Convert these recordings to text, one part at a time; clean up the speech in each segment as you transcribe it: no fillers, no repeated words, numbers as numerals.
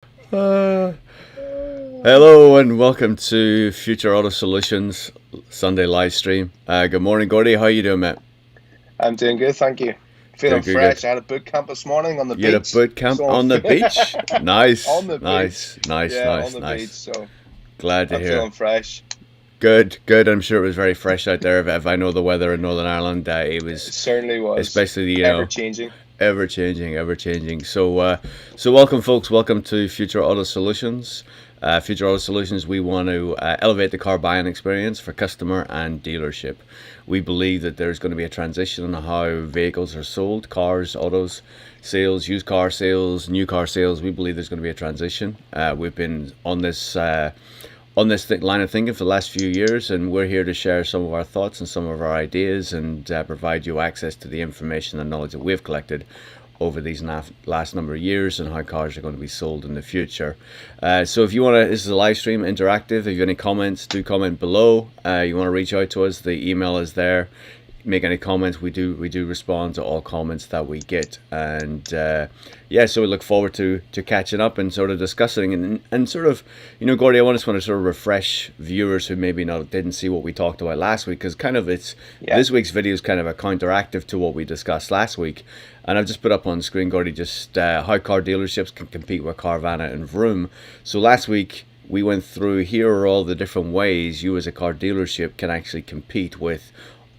Uh, Hello and welcome to Future Auto Solutions Sunday live stream. Good morning, Gordy. How you doing, mate? I'm doing good, thank you. Feeling Good, good, good. fresh. I had a boot camp this morning on the You had a beach, boot camp so on the beach. on Nice, the beach. nice, nice, Yeah, on nice, the beach. nice. So Glad to I'm hear. feeling fresh. Good, good. I'm sure it was very fresh out there. If I know the weather in Northern Ireland, it It was certainly was especially ever changing. ever changing, ever changing. So welcome, folks. Welcome to Future Auto Solutions. Future Auto Solutions, we want to elevate the car buying experience for customer and dealership. We believe that there's going to be a transition on how vehicles are sold, cars, autos, sales, used car sales, new car sales. We believe there's going to be a transition. We've been on this line of thinking for the last few years, and we're here to share some of our thoughts and some of our ideas and provide you access to the information and knowledge that we've collected over these last number of years and how cars are going to be sold in the future. So if you want to, this is a live stream, interactive. If you have any comments, do comment below. You want to reach out to us, the email is there. Make any comments. We do respond to all comments that we get, and yeah, so we look forward to catching up and sort of discussing and sort of, Gordy, I just want to sort of refresh viewers who maybe not didn't see what we talked about last week, because kind of it's Yeah, this week's video is kind of a counteractive to what we discussed last week, and I've just put up on screen, Gordy, just how car dealerships can compete with Carvana and Vroom. So last week we went through, here are all the different ways you as a car dealership can actually compete with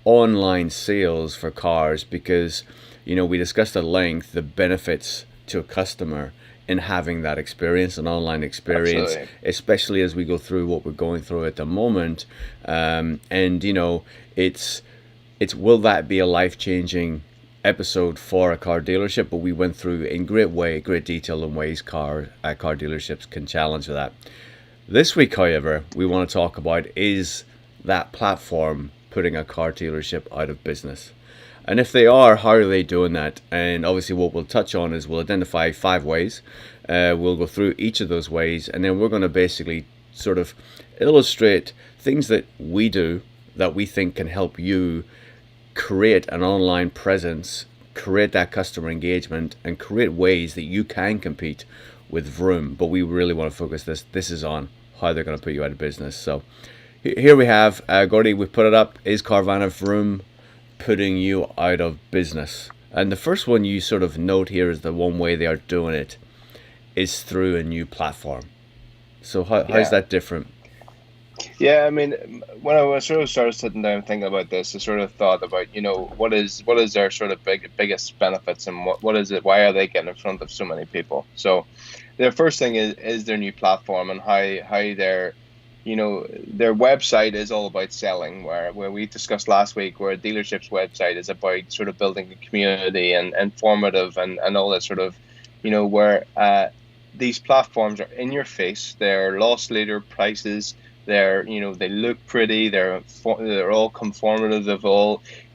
online sales for cars, because we discussed at length the benefits to a customer in having that experience, an online experience, absolutely. especially as we go through what we're going through at the moment. And it's will that be a life-changing episode for a car dealership? But we went through in great detail in ways car dealerships can challenge that. This week, however, we want to talk about, is that platform putting a car dealership out of business? And if they are, how are they doing that? And obviously, what we'll touch on is we'll identify 5 ways. We'll go through each of those ways, and then we're going to basically sort of illustrate things that we do that we think can help you create an online presence, create that customer engagement, and create ways that you can compete with Vroom. But we really want to focus this is on how they're going to put you out of business. So here we have, Gordy, we put it up. Is Carvana Vroom putting you out of business? And the first one you sort of note here is the one way they are doing it is through a new platform. So how's Yeah, that different? yeah. I mean, when I was sort of started sitting down thinking about this, I sort of thought about, what is their sort of biggest benefits, and what is it? Why are they getting in front of so many people? So, the first thing is their new platform, and how their website is all about selling, where we discussed last week, where a dealership's website is about sort of building a community and informative, and all that sort of, where these platforms are in your face. They're loss leader prices. They look pretty. They're all conformative.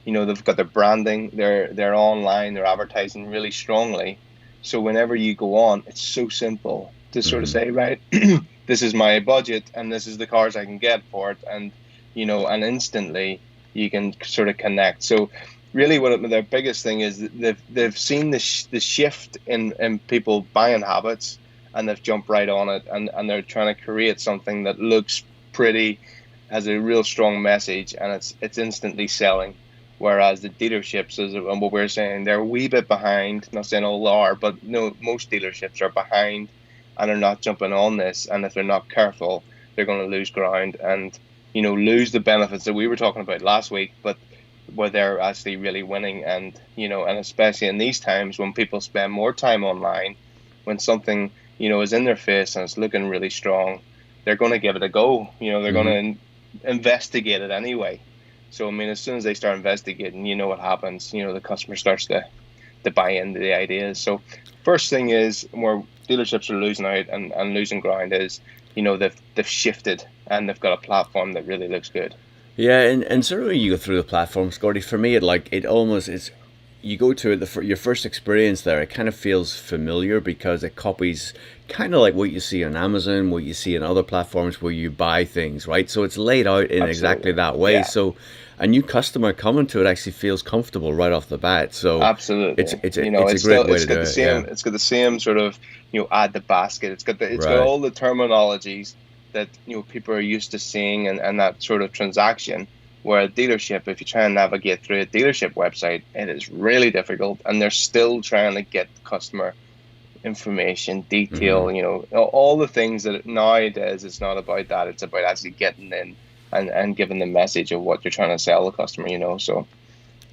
They've got their branding. They're online. They're advertising really strongly. So whenever you go on, it's so simple to sort of Mm-hmm. say, right, this is my budget and this is the cars I can get for it, and instantly you can sort of connect. So really, their biggest thing is that they've seen the shift in people buying habits, and they've jumped right on it, and they're trying to create something that looks pretty, has a real strong message, and it's instantly selling. Whereas the dealerships, and what we're saying, they're a wee bit behind. Not saying all are, but no, most dealerships are behind, and are not jumping on this. And if they're not careful, they're going to lose ground, and lose the benefits that we were talking about last week, but where they're actually really winning. And especially in these times when people spend more time online, when something is in their face and it's looking really strong, they're going to give it a go. They're going Mm-hmm. to investigate it anyway. So I mean, as soon as they start investigating, what happens. The customer starts to buy into the ideas. So first thing is, where dealerships are losing out and losing ground is, they've shifted, and they've got a platform that really looks good. Yeah, and certainly you go through the platforms, Gordy. For me, it almost is. you go to it, your first experience there, it kind of feels familiar because it copies kind of like what you see on Amazon, what you see in other platforms where you buy things, right? So it's laid out in exactly Absolutely. that way. Yeah. So a new customer coming to it actually feels comfortable right off the bat. So Absolutely. it's a great way It's to got do the it. Yeah. same sort of, add the basket. It's got Right. all the terminologies that, people are used to seeing, and that sort of transaction. Where a dealership, if you try and navigate through a dealership website, it is really difficult, and they're still trying to get customer information, Hmm. detail, all the things that nowadays it's not about that. It's about actually getting in and giving the message of what you're trying to sell the customer. So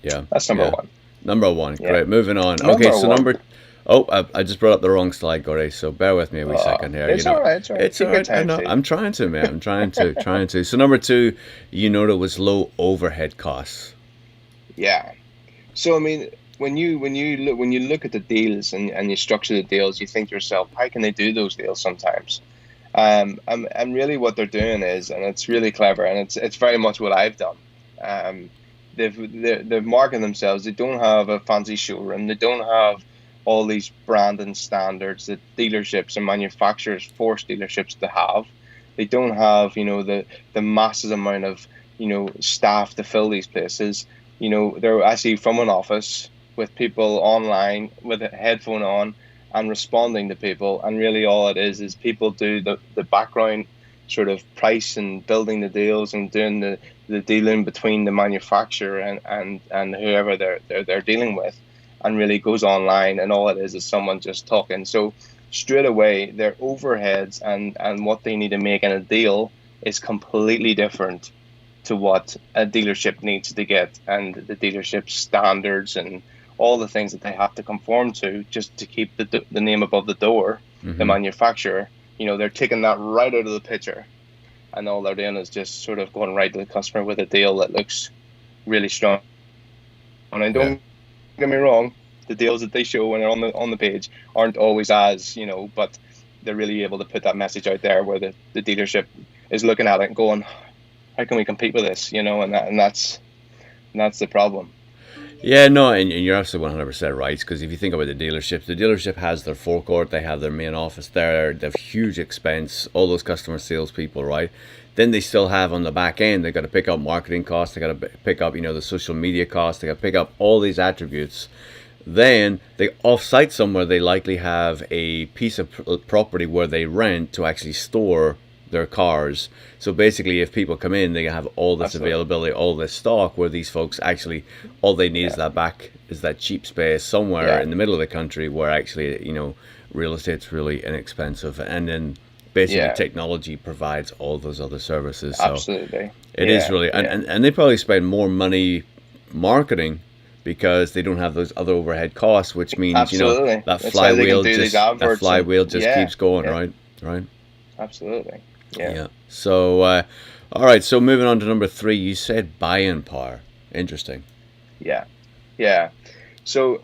Yeah. that's number Yeah. one. Number one. Yeah. Great. Moving on. Okay. Number So one. number. Oh, I just brought up the wrong slide, Gory. So bear with me a wee second here. It's all right. It's all right. It's all Take your right. I time, know. Steve. I'm trying to, man. I'm trying to. So number two, there was low overhead costs. Yeah. So I mean, when you look at the deals, and you structure the deals, you think to yourself, how can they do those deals sometimes? And really what they're doing is, and it's really clever, and it's very much what I've done. Um, they've marketed themselves. They don't have a fancy showroom. They don't have all these branding standards that dealerships and manufacturers force dealerships to have. They don't have, the massive amount of, staff to fill these places. They're actually from an office with people online with a headphone on and responding to people. And really all it is people do the background sort of price and building the deals and doing the dealing between the manufacturer and whoever they're dealing with, and really goes online, and all it is someone just talking. So straight away their overheads and what they need to make in a deal is completely different to what a dealership needs to get, and the dealership standards and all the things that they have to conform to just to keep the name above the door, the Hmm. manufacturer. They're taking that right out of the picture, and all they're doing is just sort of going right to the customer with a deal that looks really strong. And Yeah. don't get me wrong, the deals that they show when they're on the page aren't always as, but they're really able to put that message out there where the dealership is looking at it and going, how can we compete with this? And that's the problem. Yeah, no, and you're absolutely 100% right. Because if you think about the dealership has their forecourt, they have their main office there, they have huge expense, all those customer salespeople, right? Then they still have on the back end, they got to pick up marketing costs, they got to pick up, the social media costs, they got to pick up all these attributes. Then they off-site somewhere, they likely have a piece of property where they rent to actually store their cars. So basically, if people come in, they have all this Absolutely. availability, all this stock. Where these folks actually, all they need Yeah. is that cheap space somewhere Yeah. in the middle of the country where actually real estate's really inexpensive, and then basically Yeah. technology provides all those other services. So Absolutely. it is Yeah. really, Yeah. and they probably spend more money marketing because they don't have those other overhead costs, which means Absolutely. that That's how they can flywheel do these just that adverts, and flywheel just yeah. keeps going, Yeah. right? Right. Absolutely. Yeah. Yeah. So, all right. So moving on to number three, you said buying power. Interesting. Yeah. Yeah. So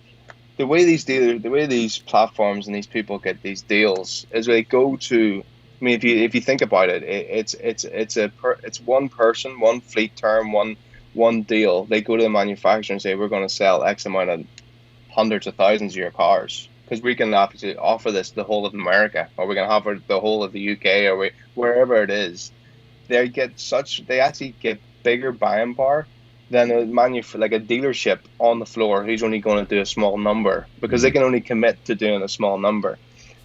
the way these platforms and these people get these deals is they go to. I mean, if you think about it, it's one person, one fleet term, one deal. They go to the manufacturer and say, we're going to sell X amount of hundreds of thousands of your cars, because we can actually offer this to the whole of America, or we can offer the whole of the UK, or wherever it is. They actually get bigger buying power than like a dealership on the floor who's only going to do a small number, because they Mm. can only commit to doing a small number.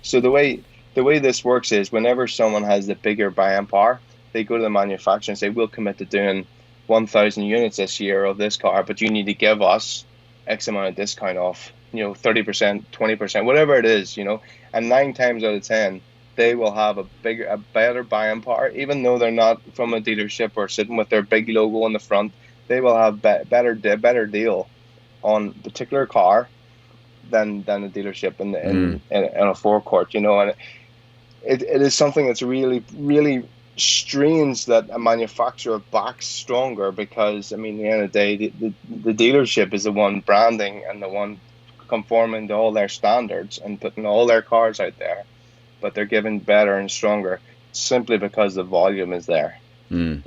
So the way this works is, whenever someone has the bigger buying power, they go to the manufacturer and say, we'll commit to doing 1,000 units this year of this car, but you need to give us X amount of discount off, 30%, 20%, whatever it is. And nine times out of 10, they will have a better buying power, even though they're not from a dealership or sitting with their big logo on the front. They will have better deal on a particular car than a dealership Mm. in a forecourt. And it is something that's really, really strange that a manufacturer backs stronger, because, I mean, at the end of the day, the dealership is the one branding and the one conforming to all their standards and putting all their cars out there, but they're given better and stronger simply because the volume is there. Mm.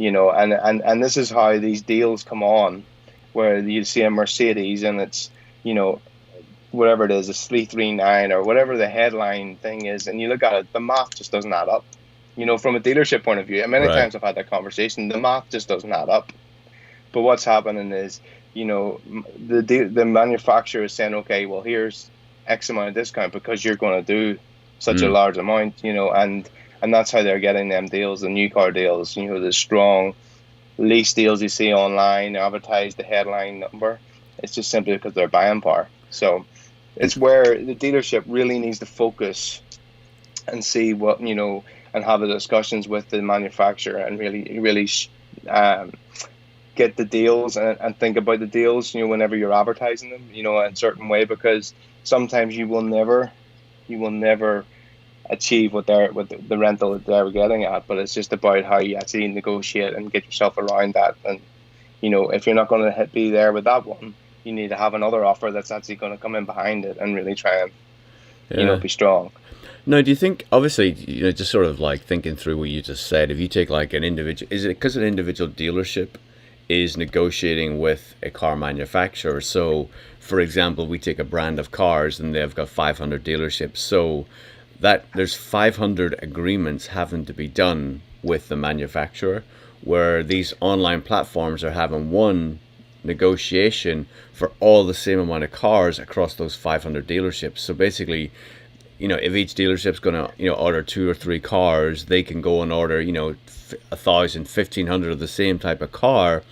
And this is how these deals come on, where you see a Mercedes and it's you know, whatever it is, a 339 or whatever the headline thing is, and you look at it, the math just doesn't add up. From a dealership point of view, and many Right. times I've had that conversation, the math just doesn't add up. But what's happening is, the manufacturer is saying, okay, well, here's X amount of discount because you're going to do such a Mm. large amount, and that's how they're getting them deals, the new car deals, the strong lease deals you see online, advertise the headline number. It's just simply because they're buying power. So it's And where the dealership really needs to focus and see what, and have the discussions with the manufacturer and really um, get the deals and think about the deals, whenever you're advertising them, in a certain way, because sometimes you will never achieve what the rental that they're getting at, but it's just about how you actually negotiate and get yourself around that. And if you're not going to be there with that one, you need to have another offer that's actually going to come in behind it and really try and yeah. be strong. No, do you think, obviously, just sort of like thinking through what you just said, if you take like an individual, is it because an individual dealership is negotiating with a car manufacturer? So, for example, we take a brand of cars and they've got 500 dealerships. So that there's 500 agreements having to be done with the manufacturer, where these online platforms are having one negotiation for all the same amount of cars across those 500 dealerships. So basically, if each dealership's going to, order 2 or 3 cars, they can go and order, 1,000, 1,500 of the same type of car,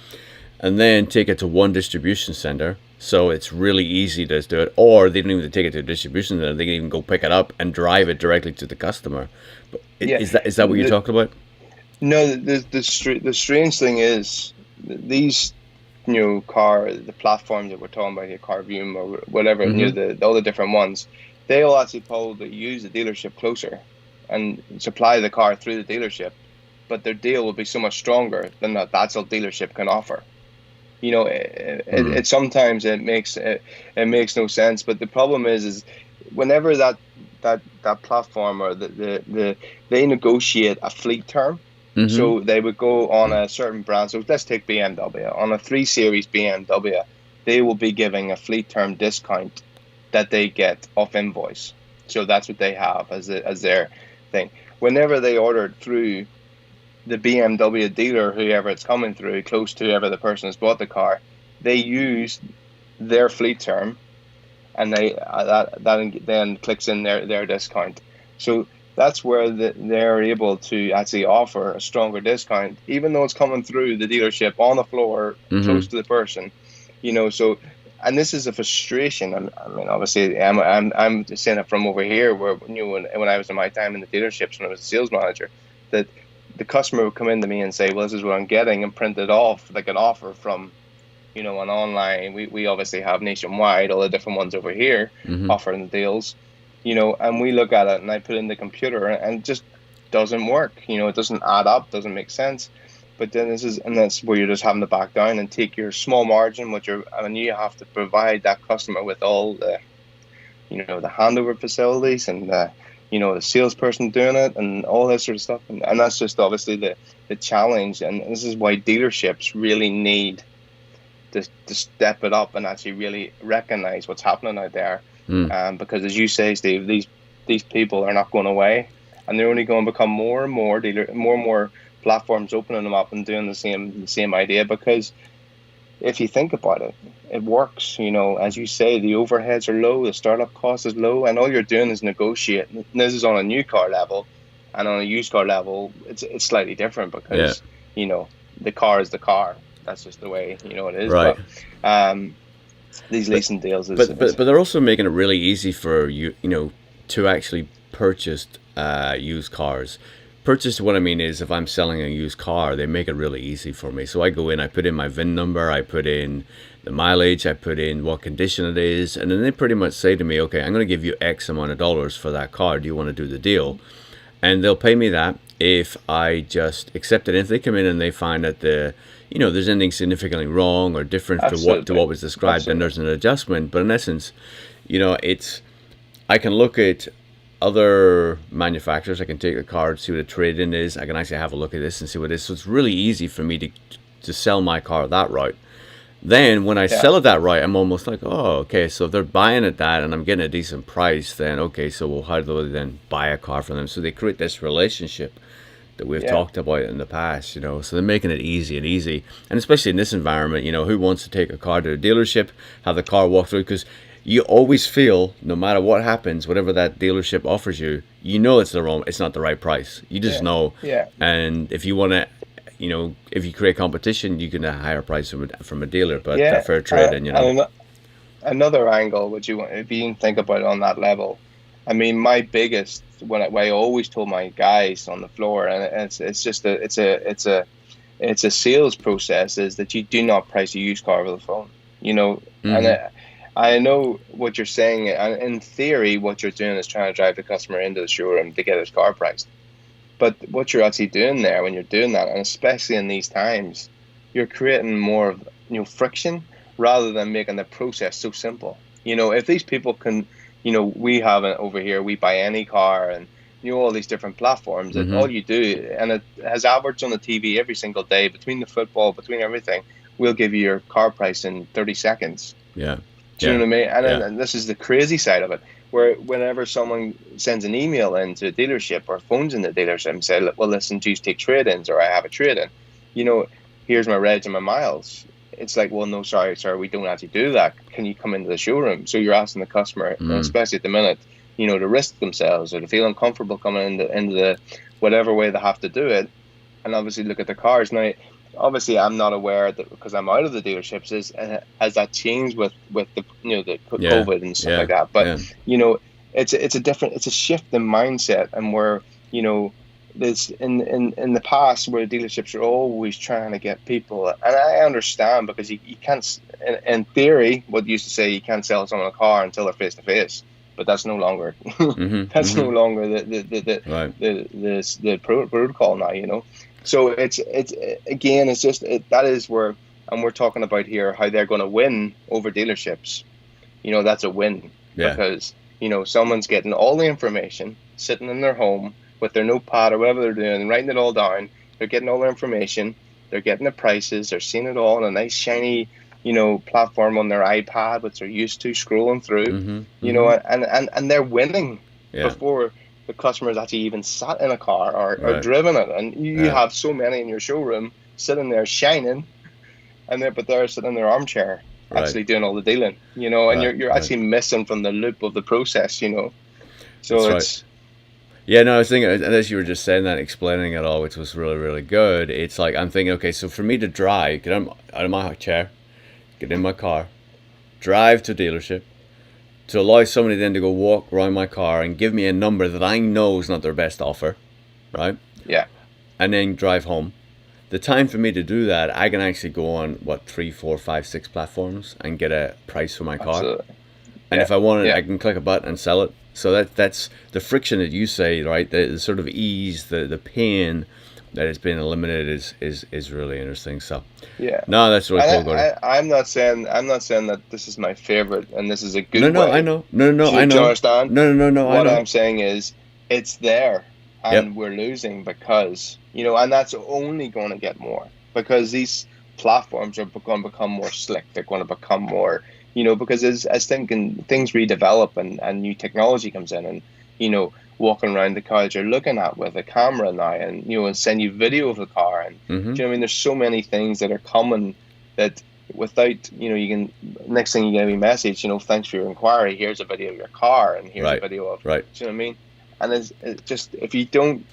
and then take it to one distribution center. So it's really easy to do it. Or they don't even take it to a distribution center. They can even go pick it up and drive it directly to the customer. But Yeah. is that what you're talking about? No, the strange thing is these the platforms that we're talking about here, Vroom or whatever, Mm-hmm. all the different ones, they'll actually probably use the dealership closer and supply the car through the dealership, but their deal will be so much stronger than that's all dealership can offer. Mm. It sometimes it makes no sense, but the problem is whenever that platform or they negotiate a fleet term. Mm-hmm. So they would go on a certain brand. So let's take BMW. On a 3 Series BMW, they will be giving a fleet term discount that they get off invoice. So that's what they have as their thing. Whenever they order it through the BMW dealer, whoever it's coming through, close to whoever the person has bought the car, they use their fleet term, and that then clicks in their discount. So that's where they're able to actually offer a stronger discount, even though it's coming through the dealership on the floor, Mm-hmm. close to the person. So, and this is a frustration. I mean, obviously, I'm just saying it from over here, where when I was in my time in the dealerships, when I was a sales manager, that the customer would come in to me and say, "Well, this is what I'm getting," and print it off like an offer from an online. We obviously have nationwide, all the different ones over here Mm-hmm. offering the deals, and we look at it and I put in the computer and it just doesn't work. It doesn't add up, doesn't make sense. But then that's where you're just having to back down and take your small margin, and you have to provide that customer with all the handover facilities and the salesperson doing it and all that sort of stuff. And that's just obviously the challenge. And this is why dealerships really need to step it up and actually really recognize what's happening out there. Mm. Because as you say, Steve, these people are not going away, and they're only going to become more and more platforms opening them up and doing the same idea. Because if you think about it, it works. As you say, the overheads are low, the startup cost is low, and all you're doing is negotiating. And this is on a new car level, and on a used car level, it's slightly different Yeah. because the car is the car. That's just the way it is. Right. But these But leasing deals but they're also making it really easy for you, to actually purchase used cars. Purchase, what I mean is, if I'm selling a used car, they make it really easy for me. So I go in, I put in my VIN number, I put in the mileage, I put in what condition it is, and then they pretty much say to me, okay, I'm going to give you X amount of dollars for that car. Do you want to do the deal? And they'll pay me that if I just accept it. And if they come in and they find that there's anything significantly wrong or different to what absolutely, was described, then absolutely. there's an adjustment. But in essence, it's I can look at other manufacturers. I can take the card, see what the trade-in is. I can actually have a look at this and see what it is. So it's really easy for me to sell my car that route. Then when I Yeah. sell it that right, I'm almost like, oh, okay, so if they're buying it that and I'm getting a decent price, then okay, so well, how do they then buy a car from them? So they create this relationship that we've Yeah. talked about in the past, you know. So they're making it easy and easy, and especially in this environment, you know, who wants to take a car to a dealership, have the car walk through? Because you always feel, no matter what happens, whatever that dealership offers you, you know it's not the right price. You just Yeah. know, Yeah. and if you want to, you know, if you create competition, you can get a higher price from a dealer, but Yeah. fair trade, and you know. And another angle, would you, if you can think about it on that level, I mean, my biggest, what I always told my guys on the floor, and it's just it's a sales process, is that you do not price a used car over the phone. You know, and Mm-hmm. I know what you're saying, and in theory, what you're doing is trying to drive the customer into the showroom to get his car priced. But what you're actually doing there when you're doing that, and especially in these times, you're creating more of, friction rather than making the process so simple. If these people can, we have it over here, we buy any car, and all these different platforms, that Mm-hmm. all you do, and it has adverts on the TV every single day, between the football, between everything, we'll give you your car price in 30 seconds. Yeah. Do you Yeah. know what I mean? And, Yeah. then, and this is the crazy side of it, where whenever someone sends an email into a dealership or phones in the dealership and say, well, listen, do you take trade-ins, or I have a trade-in, you know, here's my reg and my miles. It's like, well, no, sorry, sir, we don't actually do that. Can you come into the showroom? So you're asking the customer, and Mm. especially at the minute, to risk themselves or to feel uncomfortable coming into the whatever way they have to do it, and obviously look at the cars. Now, obviously, I'm not aware that, because I'm out of the dealerships, is has that changed with the the Yeah. COVID and stuff Yeah. like that. But Yeah. it's a shift in mindset, and where this in the past, where dealerships are always trying to get people, and I understand, because you can't, in theory, what you used to say, you can't sell someone a car until they're face to face. But that's no longer Mm-hmm. that's no Mm-hmm. longer Right. the protocol now. So it's again, it's just that is where, and we're talking about here how they're going to win over dealerships. That's a win, Yeah. because someone's getting all the information sitting in their home with their notepad or whatever they're doing, writing it all down. They're getting all their information. They're getting the prices. They're seeing it all on a nice shiny platform on their iPad, which they're used to scrolling through. Mm-hmm. Mm-hmm. And they're winning Yeah. before the customer's actually even sat in a car, or Right. driven it. And you Yeah. have so many in your showroom sitting there shining, but they're sitting in their armchair Right. actually doing all the dealing, and Right. you're Right. actually missing from the loop of the process. So That's right. it's Yeah, no, I was thinking, and as you were just saying that, explaining it all, which was really, really good. It's like I'm thinking, okay, so for me to drive, get out of my chair, get in my car, drive to a dealership, to allow somebody then to go walk around my car and give me a number that I know is not their best offer, right? yeah, And then drive home. The time for me to do that, I can actually go on what, three, four, five, six platforms and get a price for my car. absolutely, And yeah, if I want it, yeah, I can click a button and sell it. So that's the friction that you say, right? The sort of ease, the pain that has been eliminated is really interesting. So yeah. no, that's really And cool, Gordy. I'm not saying that this is my favorite and this is a No, good no, I way. know. No, no, no, I Do you know. understand? No, no, no, no, I What know. I'm saying is, it's there, Yep. and we're losing, because and that's only going to get more, because these platforms are going to become more slick. They're going to become more, because as things redevelop, and new technology comes in, and walking around the car that you're looking at with a camera now, and and send you video of the car, and Mm-hmm. do you know what I mean? There's so many things that are coming, that without, you can, next thing you get a message, thanks for your inquiry, here's a video of your car, and here's a Right. video of, Right. do you know what I mean? And it's just, if you don't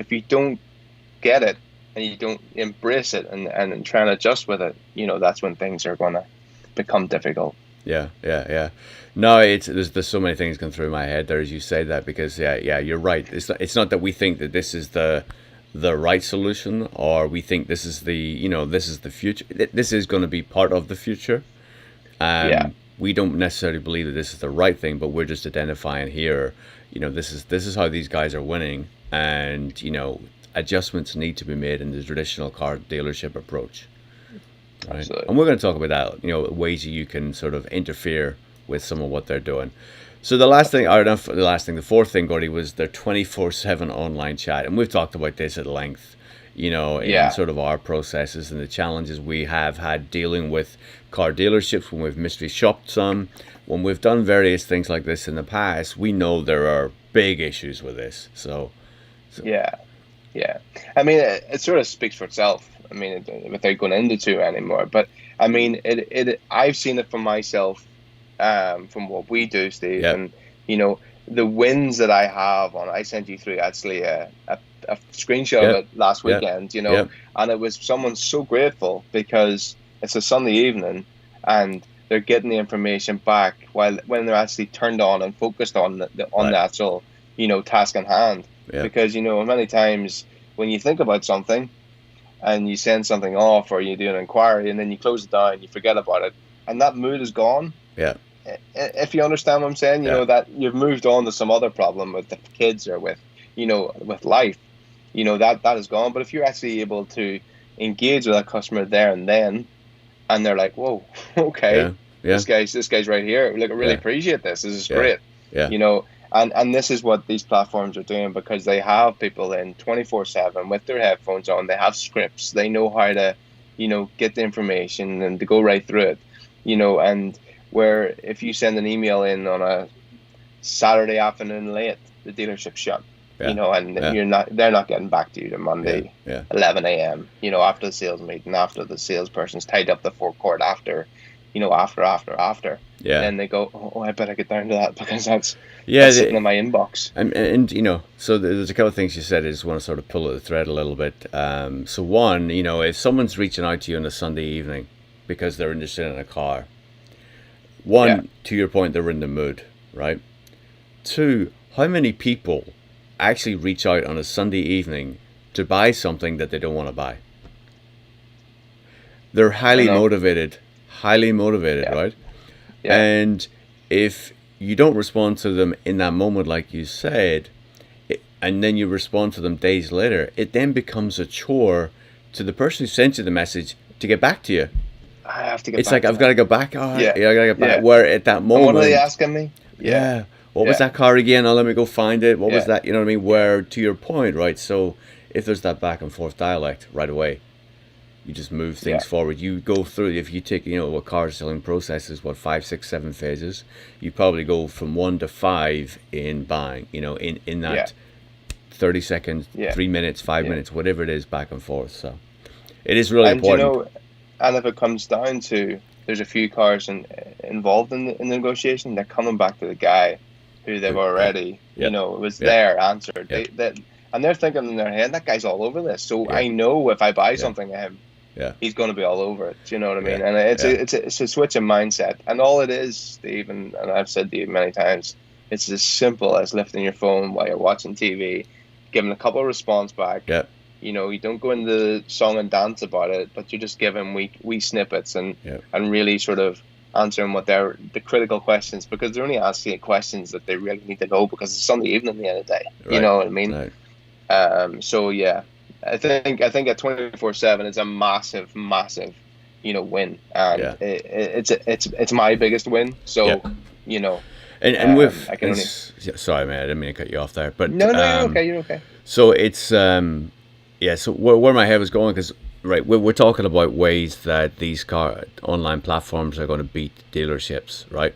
get it, and you don't embrace it, and try and adjust with it, that's when things are going to become difficult. Yeah, yeah, yeah. No, there's so many things going through my head there as you say that, because yeah, you're right. It's not that we think that this is the right solution, or we think this is this is the future. This is going to be part of the future. Yeah, We don't necessarily believe that this is the right thing, but we're just identifying here, this is how these guys are winning, and adjustments need to be made in the traditional car dealership approach, right? absolutely. And we're going to talk about that, ways that you can sort of interfere with some of what they're doing. So the last thing, or the fourth thing, Gordy, was their 24/7 online chat, and we've talked about this at length. in Yeah. sort of our processes and the challenges we have had dealing with car dealerships when we've mystery shopped some, when we've done various things like this in the past. We know there are big issues with this. So Yeah. Yeah. I mean, it sort of speaks for itself. I mean, without going into too anymore, but I mean, I've seen it for myself, from what we do, Steve, yeah, and you know, the wins that I have on. I sent you through actually a screenshot of yeah, it last yeah, weekend, yeah, and it was someone so grateful because it's a Sunday evening and they're getting the information back while when they're actually turned on and focused on on right, the actual, task in hand. yeah, Because, many times when you think about something and you send something off or you do an inquiry and then you close it down, you forget about it, and that mood is gone. yeah, If you understand what I'm saying, yeah, that you've moved on to some other problem with the kids or with life, that is gone. But if you're actually able to engage with that customer there and then, and they're like, whoa, yeah, okay, yeah, this guy's right here. Like, I really yeah, appreciate this. This is yeah, great. yeah, You know, and this is what these platforms are doing because they have people in 24/7 with their headphones on. They have scripts. They know how to, get the information and to go right through it. And where if you send an email in on a Saturday afternoon late, the dealership's shut. yeah, And yeah, they're not getting back to you to yeah, Monday, yeah, 11 a.m. After the sales meeting, after the salesperson's tied up the forecourt, after. yeah. Then they go, oh, I better get down to that because that's Yeah, sitting in my inbox. and so there's a couple of things you said. I just want to sort of pull at the thread a little bit. So one, if someone's reaching out to you on a Sunday evening because they're interested in a car, Yeah, one, to your point, they're in the mood, right? Two, how many people actually reach out on a Sunday evening to buy something that they don't want to buy? They're I know. highly motivated, Yeah, right? yeah, And if you don't respond to them in that moment, like you said, and then you respond to them days later, it then becomes a chore to the person who sent you the message to get back to you. I have to get It's back like, to I've got that. to go back. Oh, Yeah, yeah, I got to get back. yeah. Where at that And what are they moment, asking me? Yeah, yeah, what was yeah, that car again? Oh, let me go find it. What was yeah, that? You know what I mean? yeah, Where, to your point, right? So if there's that back and forth dialect right away, you just move things yeah, forward. You go through, if you take, a car selling process is what, 5, 6, 7 phases. You probably go from 1 to 5 in buying, in yeah, that 30 seconds, yeah, 3 minutes, five yeah. minutes, whatever it is, back and forth. So it is really And important. and if it comes down to there's a few cars involved in the negotiation, they're coming back to the guy who they've Yeah, already, yeah, it was yeah, there answered. yeah, And they're thinking in their head, that guy's all over this. So yeah, I know if I buy yeah, something of him, yeah, he's going to be all over it. Do you know what I yeah, mean? And it's yeah, it's a switch in mindset. And all it is, Steve, and I've said to you many times, it's as simple as lifting your phone while you're watching TV, giving a couple of response back. yeah, You don't go into song and dance about it, but you're just giving wee snippets yeah, and really sort of answering what they're the critical questions because they're only asking questions that they really need to know because it's Sunday evening at the end of the day. You right, know what I mean? right, So yeah, I think at 24/7 it's a massive, massive, win, and yeah, it's my biggest win. yeah. So you know, And with, I can only. yeah, sorry, man, I didn't mean to cut you off there, but No, no, you're okay. You're okay. so it's yeah. So where my head was going, because right, we're talking about ways that these car online platforms are going to beat dealerships, right?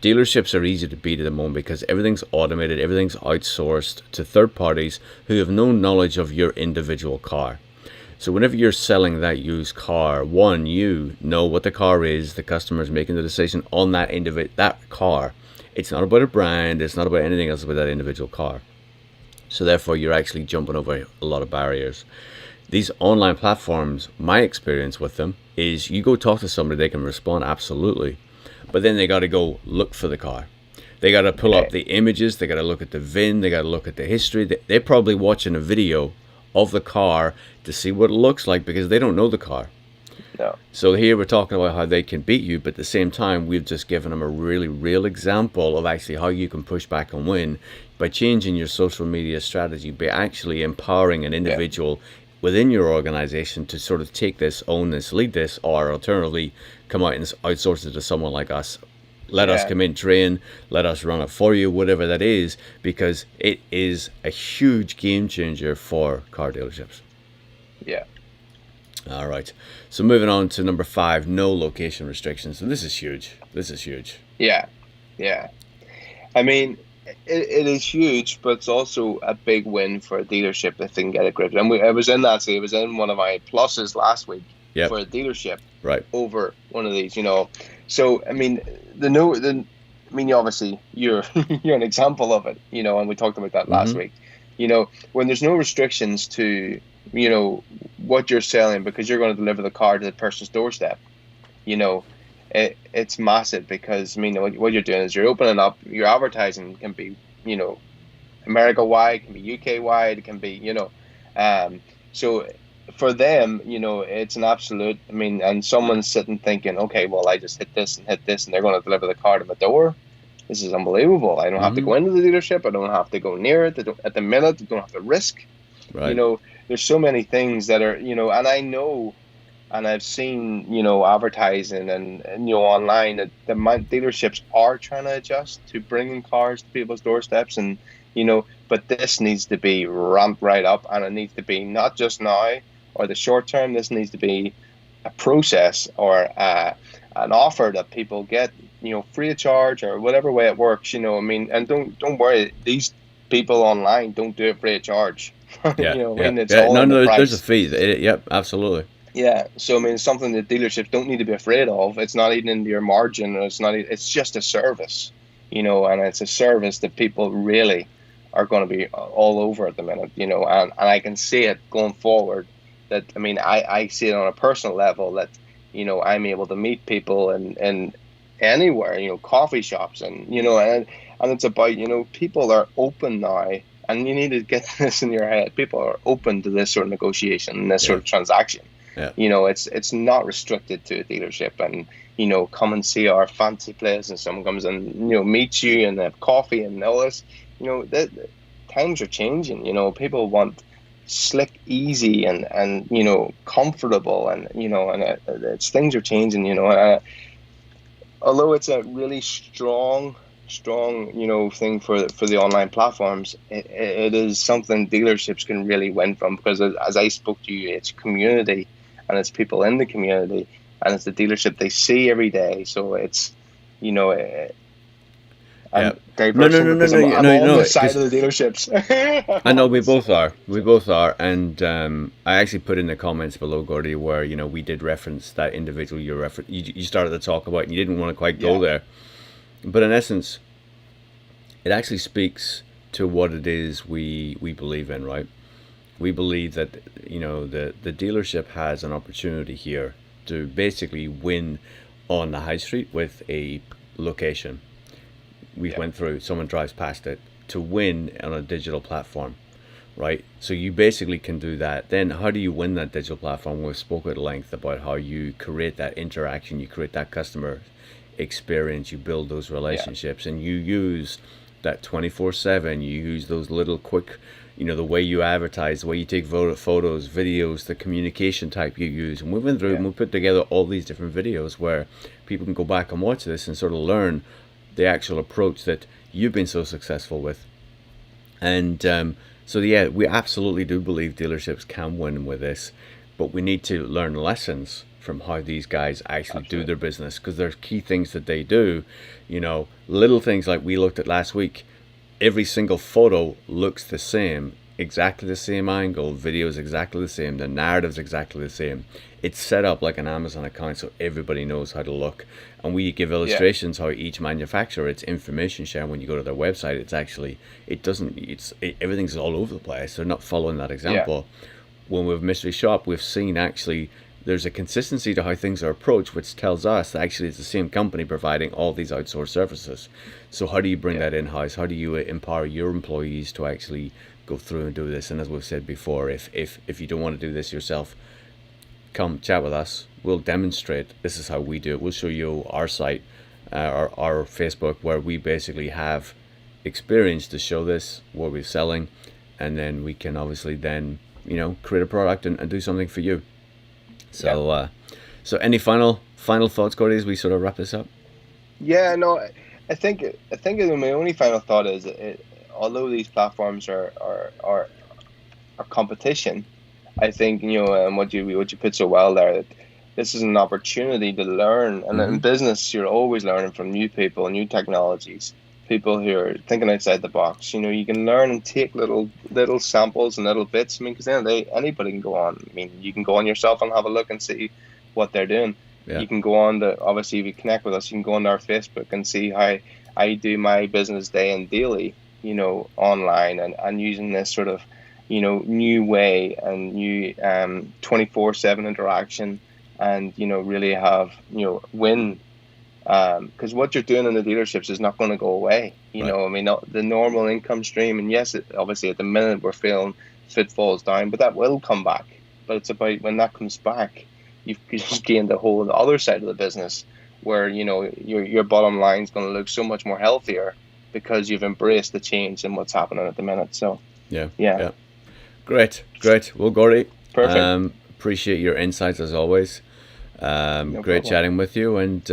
Dealerships are easy to beat at the moment because everything's automated, everything's outsourced to third parties who have no knowledge of your individual car. So whenever you're selling that used car, one, you know what the car is, the customer is making the decision on that car. It's not about a brand, it's not about anything else about that individual car. So therefore you're actually jumping over a lot of barriers. These online platforms, my experience with them is you go talk to somebody, they can respond absolutely, but then they got to go look for the car. They got to pull up Okay. the images, they got to look at the VIN, they got to look at the history. They're probably watching a video of the car to see what it looks like because they don't know the car. No. So here we're talking about how they can beat you, but at the same time, we've just given them a really real example of actually how you can push back and win by changing your social media strategy, by actually empowering an Yeah. individual within your organization to sort of take this, own this, lead this, or alternatively come out and outsource it to someone like us. Let us Yeah. come in, train, let us run it for you, whatever that is, because it is a huge game changer for car dealerships. Yeah. All right. So moving on to number 5, no location restrictions. And this is huge. This is huge. Yeah. Yeah. I mean, it is huge, but it's also a big win for a dealership if they can get it gripped. And I was in that. See, it was in one of my pluses last week Yep. for a dealership Right. over one of these. So I mean, I mean, obviously you're you're an example of it. And we talked about that last Mm-hmm. week. When there's no restrictions to what you're selling because you're going to deliver the car to the person's doorstep. you know, it's massive because I mean what you're doing is you're opening up your advertising can be America wide, can be UK wide, it can be so for them it's an absolute. I mean, and someone's sitting thinking, okay, well I just hit this, and they're going to deliver the car to my door. This is unbelievable. I don't have to Mm-hmm. go into the dealership. I don't have to go near it. At the minute, I don't have to risk. You Right. know, there's so many things that are, and I know, and I've seen, advertising and online that dealerships are trying to adjust to bringing cars to people's doorsteps, and but this needs to be ramped right up, and it needs to be not just now or the short term. This needs to be a process or an offer that people get, free of charge or whatever way it works. I mean, and don't worry, these people online don't do it free of charge. Yeah. I Yeah. mean, it's Yeah. all No, in the no, there's a price. fee. Yep. Absolutely. Yeah, so I mean, it's something that dealerships don't need to be afraid of. It's not even in your margin, or it's not. It's just a service, and it's a service that people really are going to be all over at the minute, and I can see it going forward. That I mean, I see it on a personal level that I'm able to meet people and anywhere, coffee shops, and it's about people are open now. And you need to get this in your head. People are open to this sort of negotiation and this sort Yeah. of transaction. Yeah. It's not restricted to a dealership, and come and see our fancy place, and someone comes and meets you and have coffee and all this. That times are changing. People want slick, easy, and comfortable, and it's things are changing. Although it's a really strong thing for the online platforms, it is something dealerships can really win from, because as I spoke to you, it's community, and it's people in the community, and it's the dealership they see every day. So it's Yeah. I'm No, no, diversing no, no, because no, I'm no, on no. the side Because of the dealerships. I'm I know on we the both side. are. We both are. And I actually put in the comments below, Gordy, where we did reference that individual you started to talk about, and you didn't want to quite go Yeah, there. But in essence, it actually speaks to what it is we believe in, right? We believe that the dealership has an opportunity here to basically win on the high street with a location. We yeah, went through, someone drives past it, to win on a digital platform, right? So you basically can do that. Then how do you win that digital platform? We've spoken at length about how you create that interaction, you create that customer experience, you build those yeah, relationships, and you use that 24/7. You use those little quick, the way you advertise, the way you take photos, videos, the communication type you use. And we went through yeah, and we put together all these different videos where people can go back and watch this and sort of learn the actual approach that you've been so successful with. And so, yeah, we absolutely do believe dealerships can win with this, but we need to learn lessons from how these guys actually do absolutely. their business, because there's key things that they do, little things like we looked at last week. Every single photo looks the same, exactly the same angle, video is exactly the same, the narrative's exactly the same. It's set up like an Amazon account so everybody knows how to look. And we give Yeah, illustrations how each manufacturer, it's information sharing. When you go to their website, it's actually, everything's all over the place. They're not following that yeah, example. When we've mystery shop, we've seen actually there's a consistency to how things are approached, which tells us that actually it's the same company providing all these outsourced services. So how do you bring yeah, that in house? How do you empower your employees to actually go through and do this? And as we've said before, if you don't want to do this yourself, come chat with us. We'll demonstrate. This is how we do it. We'll show you our site, our Facebook, where we basically have experience to show this, what we're selling, and then we can obviously then create a product and do something for you. yeah. So any final thoughts, Cody, as we sort of wrap this up? Yeah, no, I think my only final thought is, although these platforms are competition, I think, and what you put so well there, that this is an opportunity to learn. And in Mm-hmm. business, you're always learning from new people, new technologies, people who are thinking outside the box. You can learn and take little samples and little bits. I mean, because then anybody can go on. I mean, you can go on yourself and have a look and see what they're doing. Yeah. You can go on to, obviously, if you connect with us, you can go on our Facebook and see how I do my business day and daily, online, and using this sort of, new way and new 24/7 interaction, and, really have, win. Because what you're doing in the dealerships is not going to go away. Right. I mean, the normal income stream, and yes, obviously at the minute we're feeling falls down, but that will come back. But it's about when that comes back, you've just gained a whole other side of the business where, your bottom line is going to look so much more healthier because you've embraced the change in what's happening at the minute. So, Yeah. yeah, Yeah. Great. Great. Well, Gordy, perfect. appreciate your insights as always. No Great problem. chatting with you, and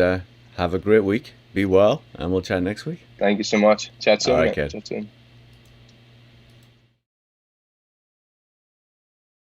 have a great week. Be well, and we'll chat next week. Thank you so much. Chat All soon, right, mate. kid. Chat soon.